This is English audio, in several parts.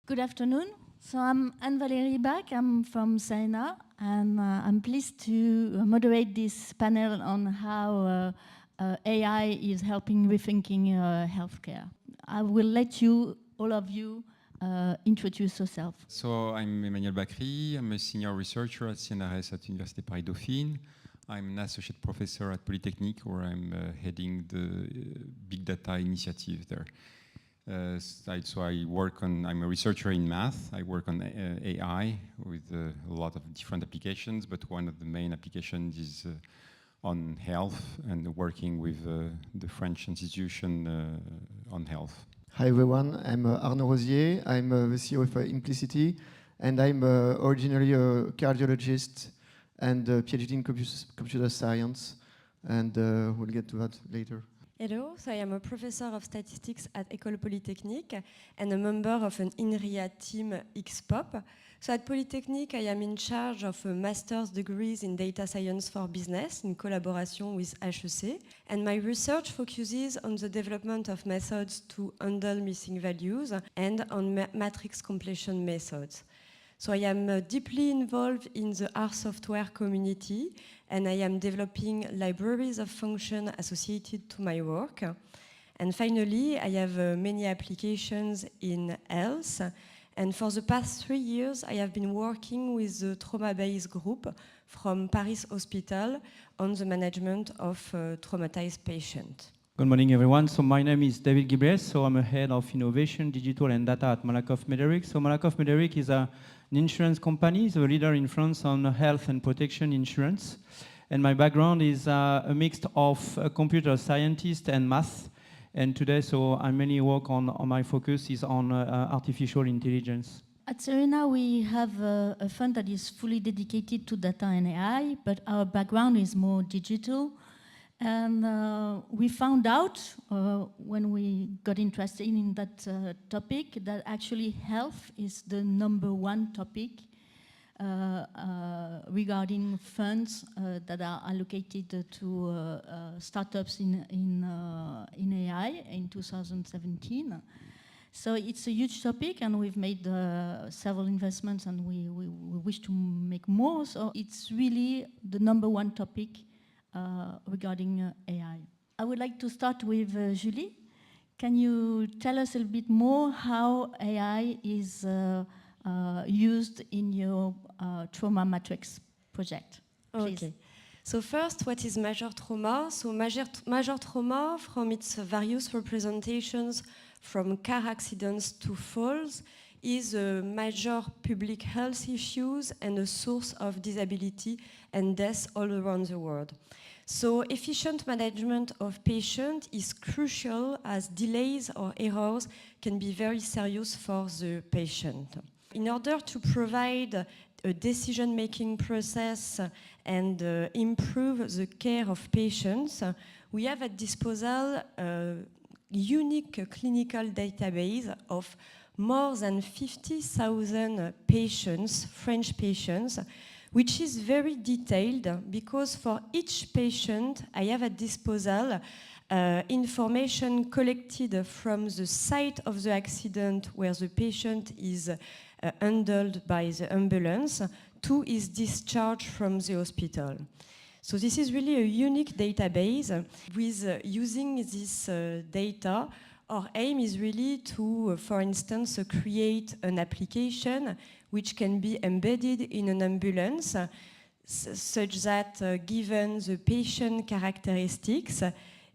Good afternoon. So I'm Anne-Valérie Bach. I'm from CNRS, and I'm pleased to moderate this panel on how AI is helping rethinking healthcare. I will let you, all of you, introduce yourself. So I'm Emmanuel Bacry. I'm a senior researcher at CNRS at Université Paris-Dauphine. I'm an associate professor at Polytechnique, where I'm heading the big data initiative there. So I work on, I'm a researcher in math. I work on AI with a lot of different applications, but one of the main applications is on health and working with the French institution on health. Hi everyone, I'm Arnaud Rosier. I'm the CEO of Implicity, and I'm originally a cardiologist and a PhD in computer science, and we'll get to that later. Hello, so I am a professor of statistics at Ecole Polytechnique and a member of an INRIA team XPOP. So at Polytechnique, I am in charge of a master's degrees in data science for business in collaboration with HEC. And my research focuses on the development of methods to handle missing values and on matrix completion methods. So I am deeply involved in the R software community, and I am developing libraries of function associated to my work. And finally, I have many applications in health. And for the past 3 years, I have been working with the trauma-based group from Paris Hospital on the management of traumatized patients. Good morning, everyone. So my name is David Giblas. So I'm a head of innovation, digital, and data at Malakoff Mederic. So Malakoff Mederic is an insurance company, the leader in France on health and protection insurance. And my background is a mix of a computer scientist and math. And today, so I mainly work on my focus is on artificial intelligence. At Serena, we have a fund that is fully dedicated to data and AI, but our background is more digital. And we found out when we got interested in that topic that actually health is the #1 topic regarding funds that are allocated to startups in AI in 2017. So it's a huge topic, and we've made several investments, and we wish to make more. So it's really the #1 topic regarding AI. I would like to start with Julie. Can you tell us a little bit more how AI is used in your trauma matrix project, please? Okay. So first, what is major trauma? So major trauma, from its various representations, from car accidents to falls, is a major public health issues and a source of disability and death all around the world. So efficient management of patients is crucial, as delays or errors can be very serious for the patient. In order to provide a decision-making process and improve the care of patients, we have at disposal a unique clinical database of more than 50,000 patients, French patients, which is very detailed, because for each patient I have at disposal information collected from the site of the accident where the patient is handled by the ambulance to his discharge from the hospital. So this is really a unique database. With using this data, our aim is really to, for instance, create an application which can be embedded in an ambulance, such that given the patient characteristics,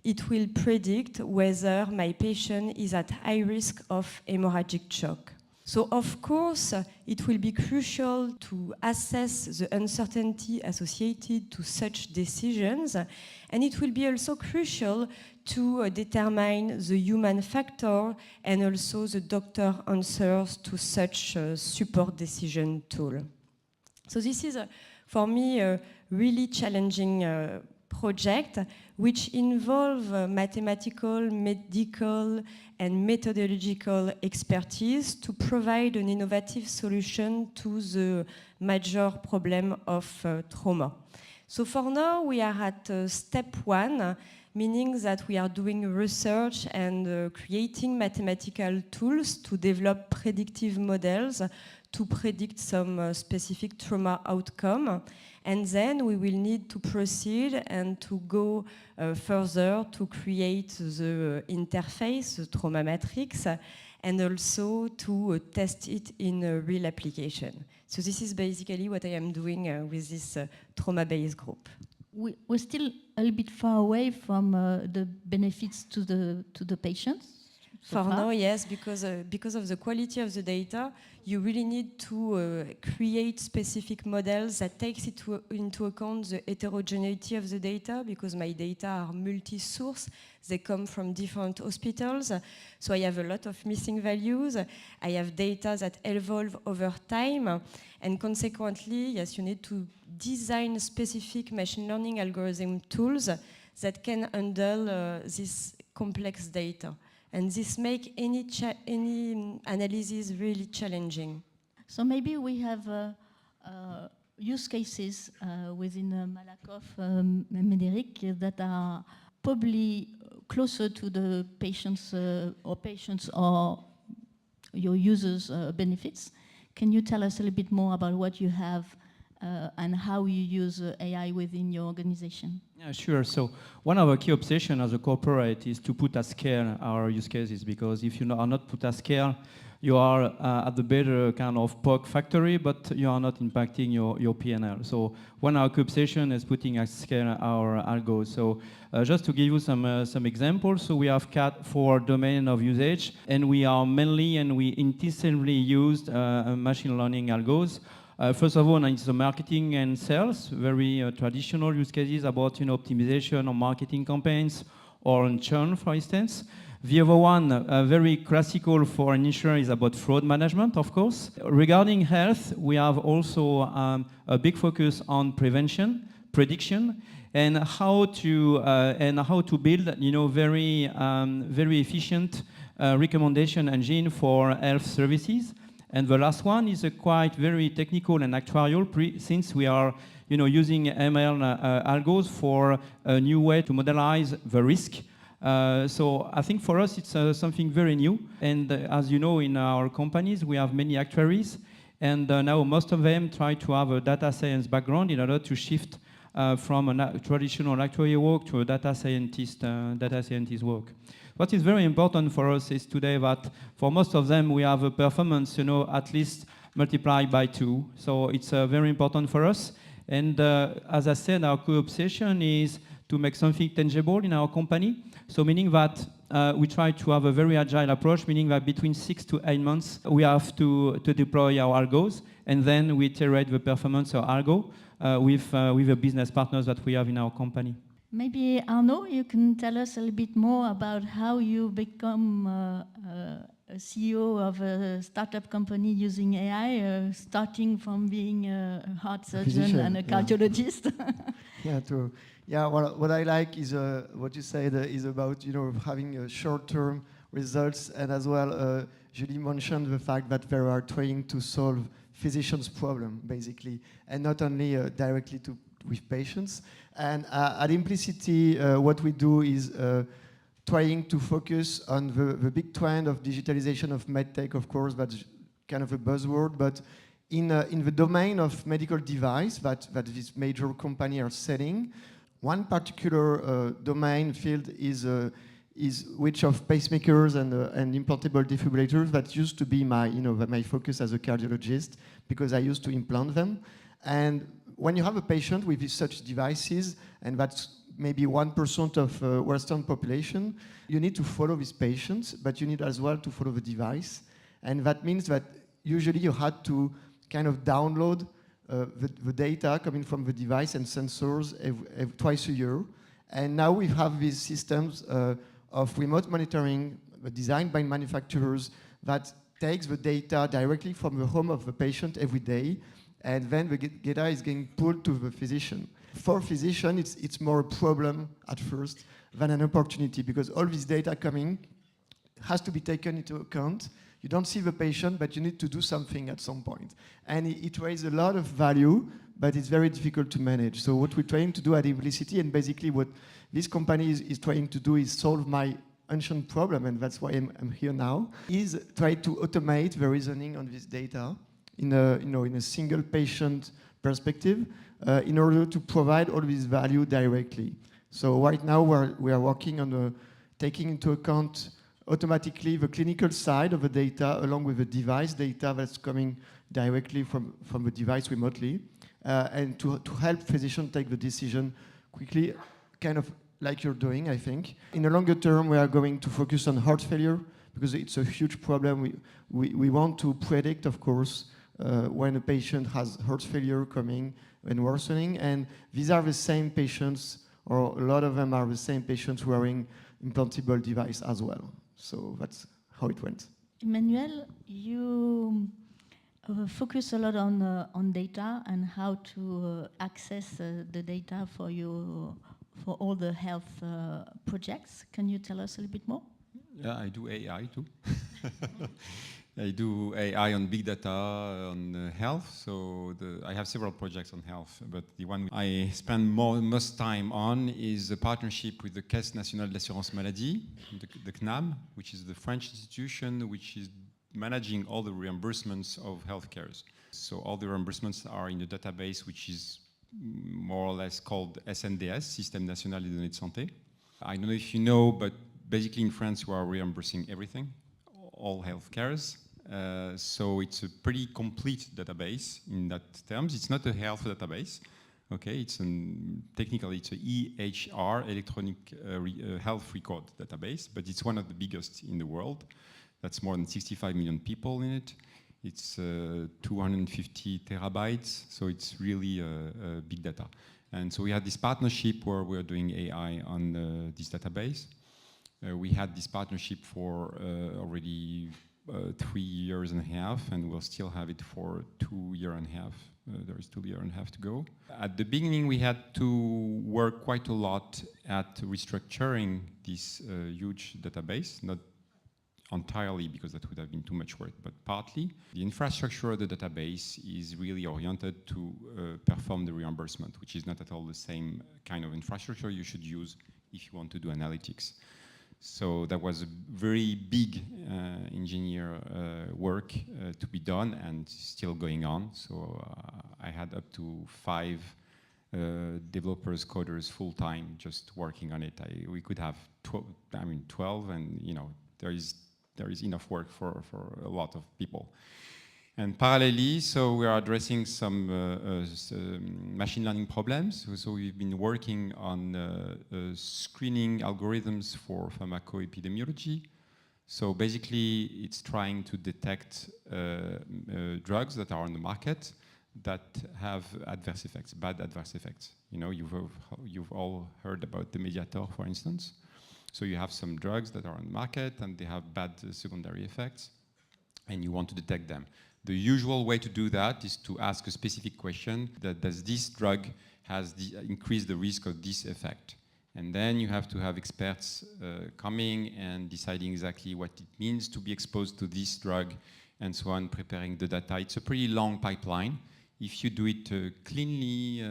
it will predict whether my patient is at high risk of hemorrhagic shock. So of course, it will be crucial to assess the uncertainty associated to such decisions, and it will be also crucial to determine the human factor and also the doctor answers to such a support decision tool. So this is, for me, a really challenging project, which involve mathematical, medical, and methodological expertise to provide an innovative solution to the major problem of trauma. So for now, we are at step 1, meaning that we are doing research and creating mathematical tools to develop predictive models to predict some specific trauma outcome. And then we will need to proceed and to go further to create the interface, the trauma matrix, and also to test it in a real application. So this is basically what I am doing with this trauma-based group. We're still a little bit far away from the benefits to the patients. For now, yes, because of the quality of the data, you really need to create specific models that takes into account the heterogeneity of the data, because my data are multi-source. They come from different hospitals. So I have a lot of missing values. I have data that evolve over time. And consequently, yes, you need to design specific machine learning algorithm tools that can handle this complex data. And this makes any analysis really challenging. So maybe we have use cases within Malakoff Mederic that are probably closer to the patients or your users' benefits. Can you tell us a little bit more about what you have and how you use AI within your organization? Yeah, sure. So one of our key obsessions as a corporate is to put at scale our use cases, because if you are not put at scale, you are at the better kind of POC factory, but you are not impacting your P&L. So one of our key obsessions is putting at scale our algos. So just to give you some examples, so we have CAT for domain of usage, and we are mainly and we intensively used machine learning algos. First of all, it's the marketing and sales, very traditional use cases about optimization of marketing campaigns or on churn, for instance. The other one, very classical for an insurer, is about fraud management, of course. Regarding health, we have also a big focus on prevention, prediction, and how to build, very efficient recommendation engine for health services. And the last one is a quite very technical and actuarial, since we are using ML algos for a new way to modelize the risk. So I think for us it's something very new. And as you know, in our companies we have many actuaries, and now most of them try to have a data science background in order to shift from a traditional actuarial work to a data scientist work. What is very important for us is today that for most of them we have a performance, at least multiplied by 2. So it's very important for us. And as I said, our co-obsession is to make something tangible in our company. So meaning that we try to have a very agile approach, meaning that between 6 to 8 months we have to deploy our algos, and then we iterate the performance of algo with the business partners that we have in our company. Maybe Arnaud, you can tell us a little bit more about how you become a CEO of a startup company using AI, starting from being a heart surgeon and a cardiologist. Well, what I like is what you said is about having short-term results, and as well, Julie mentioned the fact that they are trying to solve physicians' problem basically, and not only directly with patients. And at Implicity, what we do is trying to focus on the big trend of digitalization of medtech, of course, that's kind of a buzzword, but in the domain of medical device that this major company are selling, one particular domain field is which of pacemakers and implantable defibrillators. That used to be my focus as a cardiologist, because I used to implant them. And when you have a patient with such devices, and that's maybe 1% of Western population, you need to follow these patients, but you need as well to follow the device. And that means that usually you had to kind of download the data coming from the device and sensors twice a year. And now we have these systems of remote monitoring designed by manufacturers that takes the data directly from the home of the patient every day, and then the data is getting pulled to the physician. For physician, it's more a problem at first than an opportunity, because all this data coming has to be taken into account. you don't see the patient, but you need to do something at some point. And it raises a lot of value, but it's very difficult to manage. So what we're trying to do at Implicity, and basically what this company is trying to do is solve my ancient problem, and that's why I'm here now, is try to automate the reasoning on this data in a single patient perspective in order to provide all this value directly. So right now we are working on taking into account automatically the clinical side of the data along with the device data that's coming directly from the device remotely, and to help physicians take the decision quickly, kind of like you're doing, I think. In the longer term, we are going to focus on heart failure because it's a huge problem. We want to predict, of course, when a patient has heart failure coming and worsening, and these are the same patients, or a lot of them are the same patients wearing implantable device as well. So that's how it went. Emmanuel, you focus a lot on data and how to access the data for all the health projects. Can you tell us a little bit more? Yeah, I do AI too. I do AI on big data, on health. So I have several projects on health, but the one I spend most time on is a partnership with the Caisse Nationale d'Assurance Maladie, the CNAM, which is the French institution which is managing all the reimbursements of healthcare. So all the reimbursements are in a database which is more or less called SNDS, Système National des Données de Santé. I don't know if you know, but basically in France we are reimbursing everything, all healthcares. So it's a pretty complete database in that terms. It's not a health database, okay? Technically it's a EHR, electronic health record database, but it's one of the biggest in the world. That's more than 65 million people in it. It's 250 terabytes, so it's really big data. And so we had this partnership where we're doing AI on this database. We had this partnership for already 3 years and a half, and we'll still have it for 2 years and a half. There is 2 years and a half to go. At the beginning, we had to work quite a lot at restructuring this huge database, not entirely because that would have been too much work, but partly. The infrastructure of the database is really oriented to perform the reimbursement, which is not at all the same kind of infrastructure you should use if you want to do analytics. So that was a very big engineer work to be done and still going on. So I had up to 5 developers, coders full-time just working on it. We could have 12, and you know, there is enough work for a lot of people. And parallelly, so we are addressing some machine learning problems. So we've been working on screening algorithms for pharmacoepidemiology. So basically, it's trying to detect drugs that are on the market that have adverse effects, bad adverse effects. You know, you've all heard about the Mediator, for instance. So you have some drugs that are on the market and they have bad secondary effects, and you want to detect them. The usual way to do that is to ask a specific question: that does this drug increase the risk of this effect? And then you have to have experts coming and deciding exactly what it means to be exposed to this drug, and so on, preparing the data. It's a pretty long pipeline. If you do it cleanly,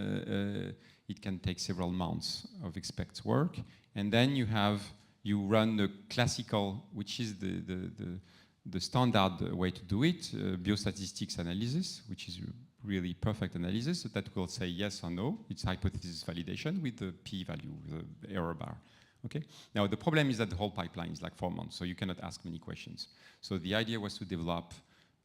it can take several months of experts' work. And then you run the classical, which is the standard way to do it, biostatistics analysis, which is really perfect analysis that will say yes or no. It's hypothesis validation with the p-value, the error bar. Okay. Now the problem is that the whole pipeline is like 4 months, so you cannot ask many questions. So the idea was to develop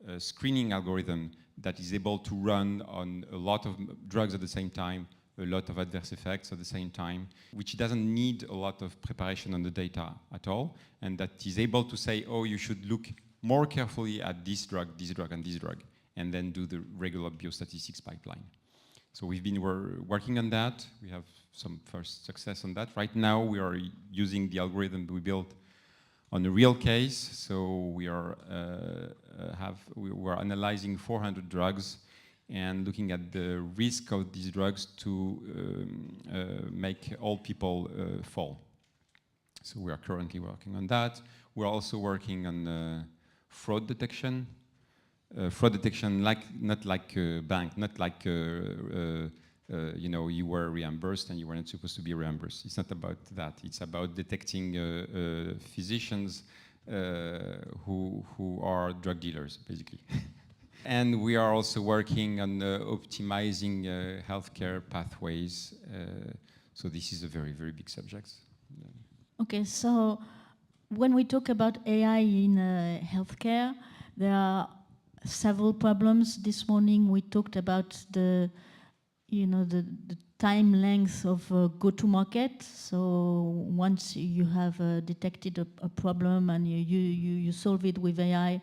a screening algorithm that is able to run on a lot of drugs at the same time, a lot of adverse effects at the same time, which doesn't need a lot of preparation on the data at all, and that is able to say, oh, you should look more carefully at this drug, and this drug, and then do the regular biostatistics pipeline. So we've been working on that. We have some first success on that. Right now, we are using the algorithm we built on a real case. So we are analyzing 400 drugs and looking at the risk of these drugs to make old people fall. So we are currently working on that. We're also working on fraud detection. Fraud detection, not like a bank, not like you know, you were reimbursed and you were not supposed to be reimbursed. It's not about that. It's about detecting physicians who are drug dealers, basically. And we are also working on optimizing healthcare pathways. So this is a very, very big subject. Okay, so when we talk about AI in healthcare, there are several problems. This morning we talked about the time length of go-to-market. So once you have detected a problem and you solve it with AI,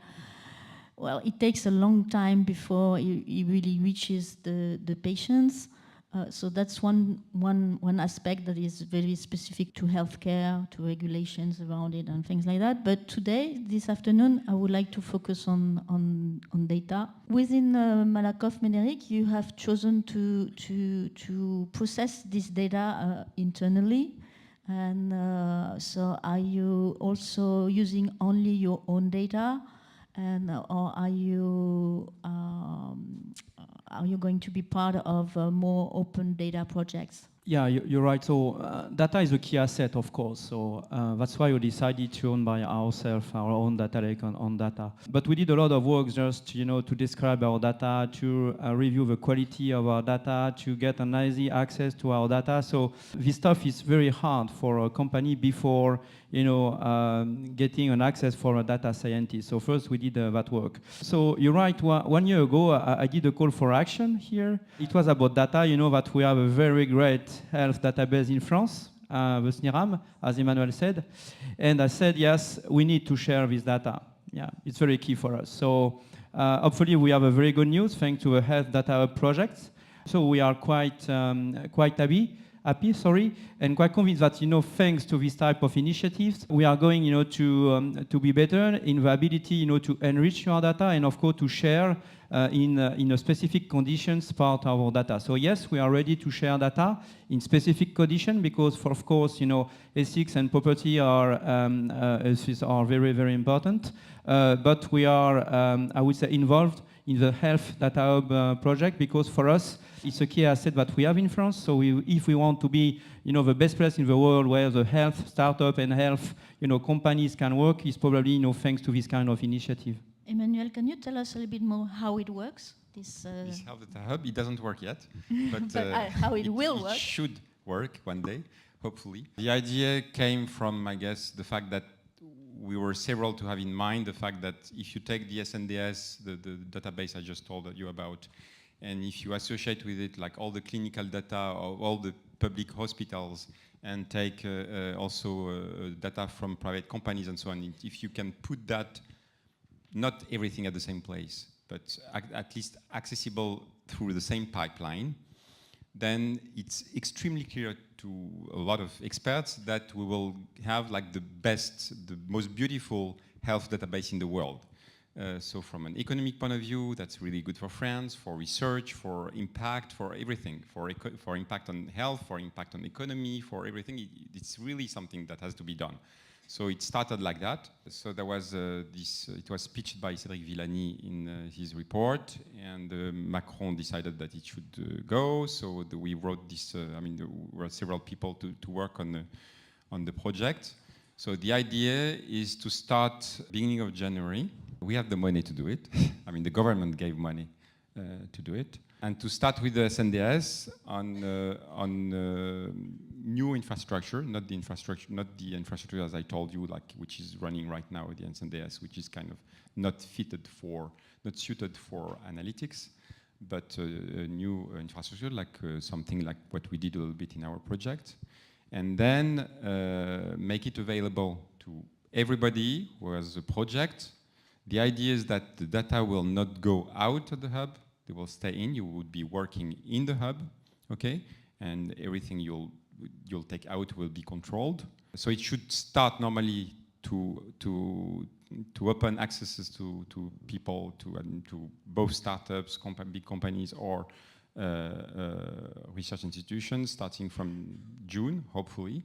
well, it takes a long time before it really reaches the patients. So that's one aspect that is very specific to healthcare, to regulations around it and things like that. But today, this afternoon, I would like to focus on data. Within Malakoff Mederic, you have chosen to process this data internally. And so are you also using only your own data? And or are you going to be part of more open data projects? Yeah, you're right. So data is a key asset, of course. So that's why we decided to own by ourselves our own data lake on data. But we did a lot of work just to describe our data, to review the quality of our data, to get an easy access to our data. So this stuff is very hard for a company before getting an access for a data scientist. So first we did that work. So you're right. 1 year ago, I did a call for action here. It was about data. You know that we have a very great health database in France, the CNRS, as Emmanuel said. And I said, yes, we need to share this data. Yeah, it's very key for us. So hopefully we have a very good news thanks to a health data project. So we are quite happy, and quite convinced that thanks to this type of initiatives, we are going to be better in the ability to enrich your data and of course to share in a specific conditions part of our data. So yes, we are ready to share data in specific conditions because of course ethics and property are very, very important. But we are I would say involved in the health data hub project because for us it's a key asset that we have in France. So if we want to be the best place in the world where the health startup and health companies can work, is probably thanks to this kind of initiative. Emmanuel, can you tell us a little bit more how it works? This health data hub, it doesn't work yet, but, how it will work. It should work one day, hopefully. The idea came from, I guess, the fact that we were several to have in mind the fact that if you take the SNDS, the database I just told you about, and if you associate with it like all the clinical data of all the public hospitals and take also data from private companies and so on, if you can put that, not everything at the same place, but at least accessible through the same pipeline, then it's extremely clear to a lot of experts that we will have like the best, the most beautiful health database in the world. So from an economic point of view, that's really good for France, for research, for impact, for everything, for impact on health, for impact on economy, for everything. It's really something that has to be done. So it started like that. So there was it was pitched by Cédric Villani in his report, and Macron decided that it should go. So we wrote this, there were several people to work on the project. So the idea is to start beginning of January. We have the money to do it. The government gave money to do it. And to start with the SNDS on new infrastructure, not the infrastructure as I told you, which is running right now, the SNDS, which is kind of not suited for analytics, but a new infrastructure, something like what we did a little bit in our project, and then make it available to everybody who has a project. The idea is that the data will not go out of the hub. They will stay in. You would be working in the hub, okay? And everything you'll take out will be controlled. So it should start normally to open accesses to people, to both startups, big companies, or research institutions, starting from June, hopefully.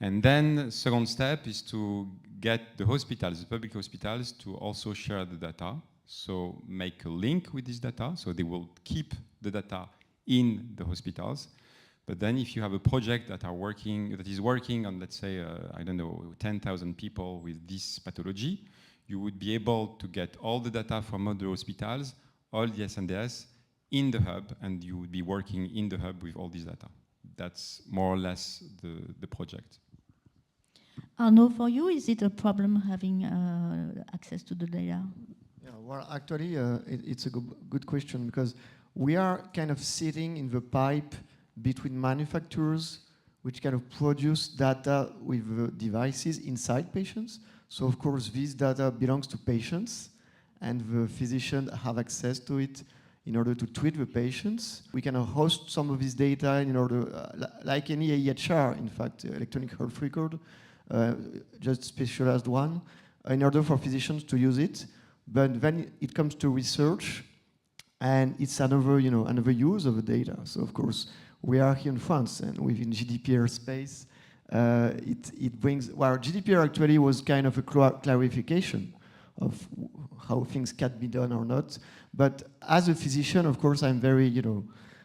And then second step is to get the hospitals, the public hospitals, to also share the data. So make a link with this data, so they will keep the data in the hospitals. But then if you have a project that is working on, let's say, I don't know, 10,000 people with this pathology, you would be able to get all the data from all the hospitals, all the SNDS in the hub, and you would be working in the hub with all this data. That's more or less the project. Arnaud, for you, is it a problem having access to the data? Yeah, well, actually, it's a good question, because we are kind of sitting in the pipe between manufacturers which kind of produce data with devices inside patients. So of course this data belongs to patients and the physicians have access to it in order to treat the patients. We can host some of this data in order, like any EHR, in fact, electronic health record, just specialized one, in order for physicians to use it. But when it comes to research, and it's another use of the data. So of course, we are here in France, and within GDPR space, it brings, well, GDPR actually was kind of a clarification of how things can be done or not. But as a physician, of course, I'm very,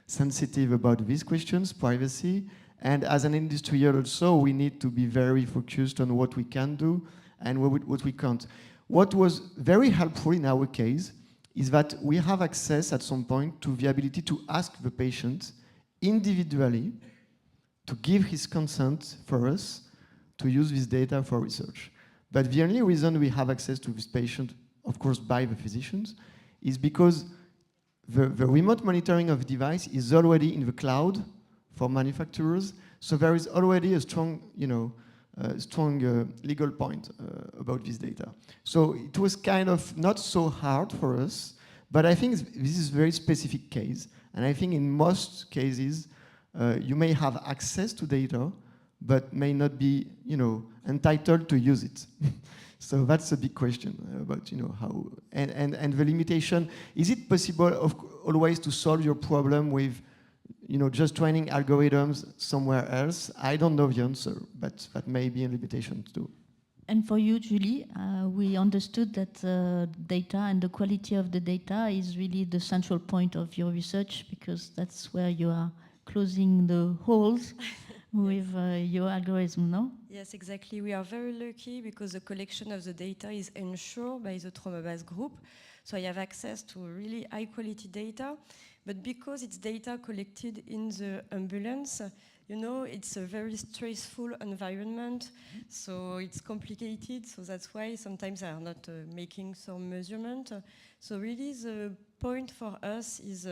sensitive about these questions, privacy. And as an industrial also, we need to be very focused on what we can do and what we can't. What was very helpful in our case is that we have access at some point to the ability to ask the patient individually to give his consent for us to use this data for research. But the only reason we have access to this patient, of course by the physicians, is because the remote monitoring of the device is already in the cloud for manufacturers, so there is already a strong, legal point about this data. So it was kind of not so hard for us, but I think this is a very specific case. And I think in most cases, you may have access to data, but may not be, entitled to use it. So that's a big question about, how, and the limitation. Is it possible always to solve your problem with, just training algorithms somewhere else? I don't know the answer, but that may be a limitation too. And for you, Julie, we understood that data and the quality of the data is really the central point of your research, because that's where you are closing the holes with your algorithm, no? Yes, exactly. We are very lucky because the collection of the data is ensured by the trauma-based group. So I have access to really high-quality data. But because it's data collected in the ambulance, it's a very stressful environment, so it's complicated, so that's why sometimes I am not making some measurement. So really the point for us is,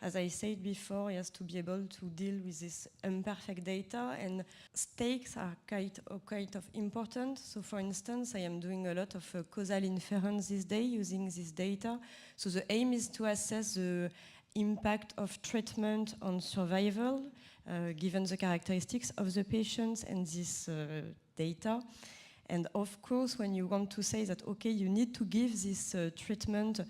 as I said before, is to be able to deal with this imperfect data, and stakes are kind of important. So for instance, I am doing a lot of causal inference these days using this data. So the aim is to assess the impact of treatment on survival, given the characteristics of the patients and this data. And of course, when you want to say that, okay, you need to give this treatment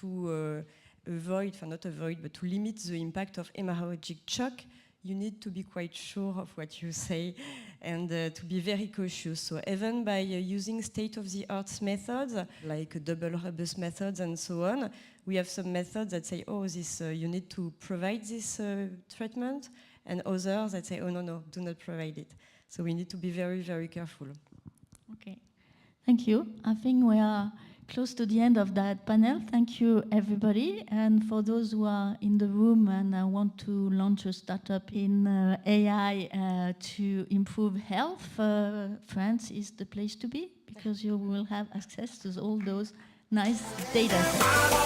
to not avoid, but to limit the impact of hemorrhagic shock, you need to be quite sure of what you say and to be very cautious. So even by using state-of-the-art methods, like double robust methods and so on, we have some methods that say, oh, this you need to provide this treatment, and others that say, oh, no, do not provide it. So we need to be very, very careful. Okay, thank you. I think we are close to the end of that panel. Thank you, everybody. And for those who are in the room and want to launch a startup in AI to improve health, France is the place to be, because you will have access to all those nice data sets.